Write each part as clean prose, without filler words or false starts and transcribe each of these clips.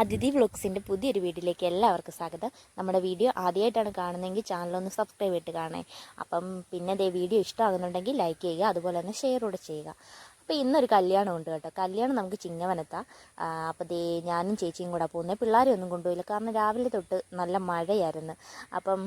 അതിഥി വ്ളോഗ്സിൻ്റെ പുതിയൊരു വീഡിയോയിലേക്ക് എല്ലാവർക്കും സ്വാഗതം. നമ്മുടെ വീഡിയോ ആദ്യമായിട്ടാണ് കാണുന്നതെങ്കിൽ ചാനലൊന്ന് സബ്സ്ക്രൈബ് ചെയ്തിട്ട് കാണേ. അപ്പം പിന്നെ വീഡിയോ ഇഷ്ടമാകുന്നുണ്ടെങ്കിൽ ലൈക്ക് ചെയ്യുക, അതുപോലെ തന്നെ ഷെയർ കൂടെ ചെയ്യുക. അപ്പോൾ ഇന്നൊരു കല്യാണം ഉണ്ട് കേട്ടോ. കല്യാണം നമുക്ക് ചിങ്ങവനത്താണ്. അപ്പോൾ ഞാനും ചേച്ചിയും കൂടെ പോകുന്നത്. പിള്ളേരെ ഒന്നും കൊണ്ടുപോയില്ല, കാരണം രാവിലെ തൊട്ട് നല്ല മഴയായിരുന്നു. അപ്പം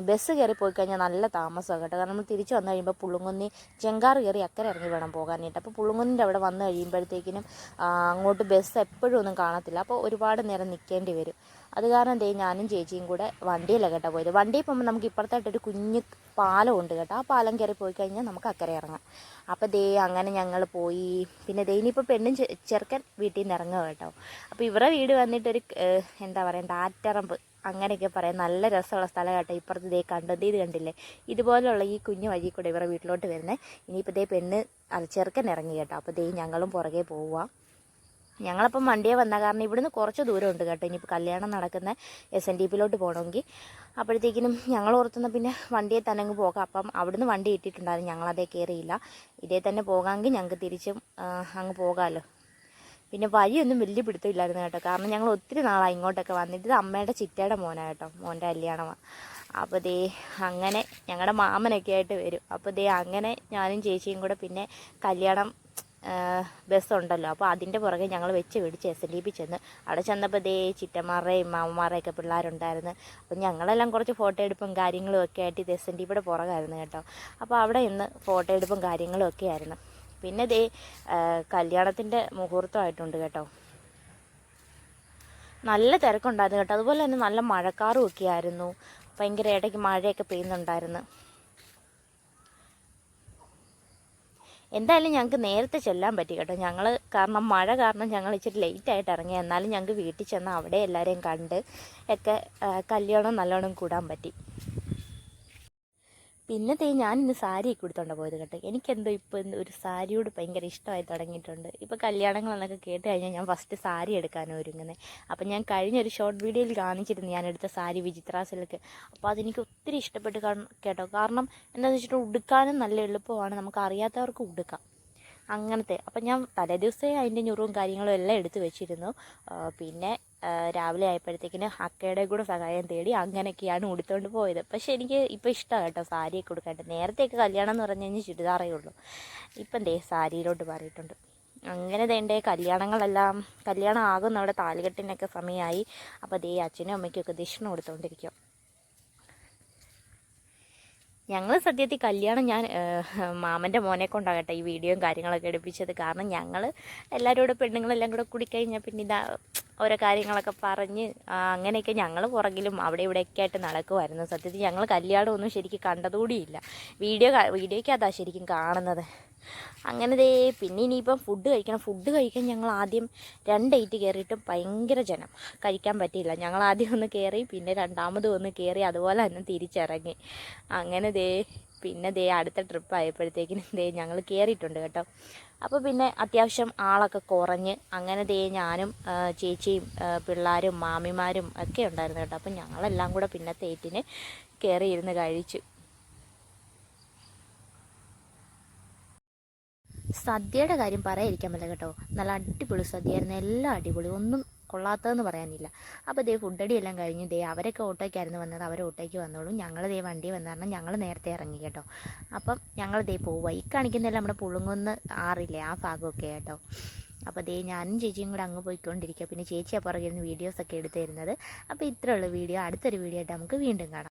ബസ് കയറി പോയി കഴിഞ്ഞാൽ നല്ല താമസമാണ് കേട്ടോ. കാരണം നമ്മൾ തിരിച്ച് വന്നു കഴിയുമ്പോൾ പുള്ളുങ്കുന്നി ചെങ്കാറ് കയറി അക്കരെ ഇറങ്ങി വേണം പോകാനായിട്ട്. അപ്പോൾ പുള്ളുങ്കുന്നിൻ്റെ അവിടെ വന്നു കഴിയുമ്പോഴത്തേക്കിനും അങ്ങോട്ട് ബസ് എപ്പോഴും ഒന്നും കാണത്തില്ല. അപ്പോൾ ഒരുപാട് നേരം നിൽക്കേണ്ടി വരും. അത് കാരണം ഞാനും ചേച്ചിയും കൂടെ വണ്ടിയിലാണ് കേട്ടോ പോയത്. വണ്ടിയിൽ പോകുമ്പോൾ നമുക്ക് ഇപ്പുറത്തായിട്ടൊരു കുഞ്ഞ് പാലം ഉണ്ട് കേട്ടോ. ആ പാലം കയറി പോയി കഴിഞ്ഞാൽ നമുക്ക് അക്കരെ ഇറങ്ങാം. അപ്പോൾ അങ്ങനെ ഞങ്ങൾ പോയി. പിന്നെ ഇനിയിപ്പോൾ പെണ്ണും ചെറുക്കൻ വീട്ടിൽ നിന്ന് ഇറങ്ങുക കേട്ടോ. അപ്പോൾ ഇവരുടെ വീട് വന്നിട്ടൊരു എന്താ പറയുക, ആറ്ററമ്പ് അങ്ങനെയൊക്കെ പറയാം. നല്ല രസമുള്ള സ്ഥലം കേട്ടോ. ഇപ്പുറത്ത് കണ്ടത് ഇത് കണ്ടില്ലേ, ഇതുപോലുള്ള ഈ കുഞ്ഞു വഴി കൂടെ ഇവരുടെ വീട്ടിലോട്ട് വരുന്നത്. ഇനിയിപ്പോൾ പെണ്ണ് ചെറുക്കൻ ഇറങ്ങി കേട്ടോ. അപ്പോൾ ഞങ്ങളും പുറകെ പോവുക. ഞങ്ങളപ്പം വണ്ടിയെ വന്ന കാരണം ഇവിടുന്ന് കുറച്ച് ദൂരമുണ്ട് കേട്ടോ. ഇനിയിപ്പോൾ കല്യാണം നടക്കുന്ന SNDPയിലോട്ട് പോകണമെങ്കിൽ. അപ്പോഴത്തേക്കിനും ഞങ്ങൾ ഓർത്തുന്ന പിന്നെ വണ്ടിയെ തന്നെ അങ്ങ് പോകാം. അപ്പം അവിടുന്ന് വണ്ടി ഇട്ടിട്ടുണ്ടായിരുന്നു, ഞങ്ങളതേ കയറിയില്ല. ഇതേ തന്നെ പോകാമെങ്കിൽ ഞങ്ങൾക്ക് തിരിച്ചും അങ്ങ് പോകാമല്ലോ. പിന്നെ വഴിയൊന്നും വലിയ പിടുത്തമില്ലായിരുന്നു കേട്ടോ, കാരണം ഞങ്ങൾ ഒത്തിരി നാളായി ഇങ്ങോട്ടൊക്കെ വന്നിട്ട്. ഇത് അമ്മയുടെ ചിറ്റയുടെ മോനാണ് കേട്ടോ, മോൻ്റെ കല്യാണമാണ്. അപ്പോൾ അങ്ങനെ ഞങ്ങളുടെ മാമനൊക്കെ ആയിട്ട് വരും. അപ്പോൾ അങ്ങനെ ഞാനും ചേച്ചിയും കൂടെ പിന്നെ കല്യാണം ബസ്സുണ്ടല്ലോ, അപ്പോൾ അതിൻ്റെ പുറകെ ഞങ്ങൾ വെച്ച് പിടിച്ച് SNDP ചെന്ന്. അവിടെ ചെന്നപ്പോൾ ചിറ്റന്മാരുടെയും മാമന്മാരുടെയൊക്കെ പിള്ളേരുണ്ടായിരുന്നു. അപ്പോൾ ഞങ്ങളെല്ലാം കുറച്ച് ഫോട്ടോ എടുപ്പും കാര്യങ്ങളും ഒക്കെ ആയിട്ട് ഇത് SNDPയുടെ പുറകായിരുന്നു കേട്ടോ. അപ്പോൾ അവിടെ ഇന്ന് ഫോട്ടോ എടുപ്പും കാര്യങ്ങളും ഒക്കെ ആയിരുന്നു. പിന്നെ കല്യാണത്തിൻ്റെ മുഹൂർത്തമായിട്ടുണ്ട് കേട്ടോ. നല്ല തിരക്കുണ്ടായിരുന്നു കേട്ടോ. അതുപോലെ തന്നെ നല്ല മഴക്കാറും ഒക്കെ ആയിരുന്നു. ഭയങ്കര ഇടയ്ക്ക് മഴയൊക്കെ പെയ്യുന്നുണ്ടായിരുന്നു. എന്തായാലും ഞങ്ങൾക്ക് നേരത്തെ ചെല്ലാൻ പറ്റി കേട്ടോ. കാരണം മഴ കാരണം ഞങ്ങൾ ഇച്ചിരി ലേറ്റായിട്ട് ഇറങ്ങി. എന്നാലും ഞങ്ങൾക്ക് വീട്ടിൽ ചെന്ന് അവിടെ എല്ലാവരെയും കണ്ട് ഒക്കെ കല്യാണം നല്ലോണം കൂടാൻ പറ്റി. പിന്നെ ഞാനിന്ന് സാരിയൊക്കെ എടുത്തോണ്ട് പോയത് കേട്ടോ. എനിക്കെന്തോ ഇപ്പോൾ ഒരു സാരിയോട് ഭയങ്കര ഇഷ്ടമായി തുടങ്ങിയിട്ടുണ്ട്. ഇപ്പോൾ കല്യാണങ്ങളെന്നൊക്കെ കേട്ട് കഴിഞ്ഞാൽ ഞാൻ ഫസ്റ്റ് സാരി എടുക്കാനോ ഒരുങ്ങുന്നത്. അപ്പം ഞാൻ കഴിഞ്ഞൊരു ഷോർട്ട് വീഡിയോയിൽ കാണിച്ചിരുന്നു ഞാൻ എടുത്ത സാരി വിചിത്ര സിൽക്ക്. അപ്പോൾ അതെനിക്ക് ഒത്തിരി ഇഷ്ടപ്പെട്ട് കേട്ടോ. കാരണം എന്താണെന്ന് വെച്ചിട്ട് ഉടുക്കാനും നല്ല എളുപ്പമാണ്, നമുക്ക് അറിയാത്തവർക്ക് ഉടുക്കാം അങ്ങനത്തെ. അപ്പം ഞാൻ തലേ ദിവസമേ അതിൻ്റെ ഞുറും കാര്യങ്ങളും എല്ലാം എടുത്ത് വെച്ചിരുന്നു. പിന്നെ രാവിലെ ആയപ്പോഴത്തേക്കിന് അക്കയുടെ കൂടെ സഹായം തേടി അങ്ങനെയൊക്കെയാണ് ഉടുത്തുകൊണ്ട് പോയത്. പക്ഷേ എനിക്ക് ഇപ്പോൾ ഇഷ്ടമാണ് കേട്ടോ സാരിയൊക്കെ ഉടുക്കാനായിട്ട്. നേരത്തെയൊക്കെ കല്യാണം എന്ന് പറഞ്ഞു കഴിഞ്ഞാൽ ചുരിദാറേ ഉള്ളൂ. ഇപ്പം സാരിയിലോട്ട് മാറിയിട്ടുണ്ട്. അങ്ങനെ കല്യാണം ആകുന്ന അവിടെ താലികെട്ടിനൊക്കെ സമയമായി. അപ്പോൾ അച്ഛനും അമ്മയ്ക്കൊക്കെ ദക്ഷിണ കൊടുത്തുകൊണ്ടിരിക്കുക. ഞങ്ങൾ സത്യത്തിൽ കല്യാണം ഞാൻ മാമൻ്റെ മോനെ കൊണ്ടാകട്ടെ ഈ വീഡിയോയും കാര്യങ്ങളൊക്കെ എടുപ്പിച്ചത്. കാരണം ഞങ്ങൾ എല്ലാവരോടും പെണ്ണുങ്ങളെല്ലാം കൂടെ കൂടിക്കഴിഞ്ഞാൽ പിന്നെ ഓരോ കാര്യങ്ങളൊക്കെ പറഞ്ഞ് അങ്ങനെയൊക്കെ ഞങ്ങൾ പുറകിലും അവിടെ ഇവിടെയൊക്കെ ആയിട്ട് നടക്കുമായിരുന്നു. സത്യത്തിൽ ഞങ്ങൾ കല്യാണമൊന്നും ശരിക്കും കണ്ടതുകൂടിയില്ല. വീഡിയോയ്ക്കകത്താ ശരിക്കും കാണുന്നത്. അങ്ങനെ പിന്നെ ഇനിയിപ്പം ഫുഡ് കഴിക്കാൻ ഞങ്ങൾ ആദ്യം 2 ഐറ്റ് കയറിയിട്ടും ഭയങ്കര ജനം, കഴിക്കാൻ പറ്റിയില്ല. ഞങ്ങൾ ആദ്യം ഒന്ന് കയറി, പിന്നെ രണ്ടാമതും ഒന്ന് കയറി, അതുപോലെ തന്നെ തിരിച്ചിറങ്ങി. അങ്ങനെ പിന്നെ അടുത്ത ട്രിപ്പ് ആയപ്പോഴത്തേക്കിനും ഞങ്ങൾ കയറിയിട്ടുണ്ട് കേട്ടോ. അപ്പോൾ പിന്നെ അത്യാവശ്യം ആളൊക്കെ കുറഞ്ഞ് അങ്ങനെ ഞാനും ചേച്ചിയും പിള്ളേരും മാമിമാരും ഒക്കെ ഉണ്ടായിരുന്നു കേട്ടോ. അപ്പം ഞങ്ങളെല്ലാം കൂടെ പിന്നത്തെ ഏറ്റിന് കയറിയിരുന്ന് കഴിച്ചു. സദ്യയുടെ കാര്യം പറയാതിരിക്കാൻ പറ്റില്ല കേട്ടോ. നല്ല അടിപൊളി സദ്യയായിരുന്നു, എല്ലാം അടിപൊളി, ഒന്നും കൊള്ളാത്തതെന്ന് പറയാനില്ല. അപ്പോൾ ഫുഡടി എല്ലാം കഴിഞ്ഞ് അവരൊക്കെ ഓട്ടോയ്ക്കായിരുന്നു വന്നത്, അവർ ഓട്ടോയ്ക്ക് വന്നോളൂ. ഞങ്ങൾ വണ്ടി വന്നു കാരണം ഞങ്ങൾ നേരത്തെ ഇറങ്ങി കേട്ടോ. അപ്പം ഞങ്ങൾ പോവുക. ഈ കാണിക്കുന്നതെല്ലാം നമ്മുടെ പുളുങ്ങുന്ന് ആറില്ലേ ആ ഭാഗമൊക്കെ കേട്ടോ. അപ്പോൾ ഞാനും ചേച്ചിയും കൂടെ അങ്ങ് പോയിക്കൊണ്ടിരിക്കുക. പിന്നെ ചേച്ചി പുറകെ ഇരുന്ന് വീഡിയോസൊക്കെ എടുത്തു തരുന്നത്. അപ്പോൾ ഇത്രയുള്ള വീഡിയോ. അടുത്തൊരു വീഡിയോ ആയിട്ട് നമുക്ക് വീണ്ടും കാണാം.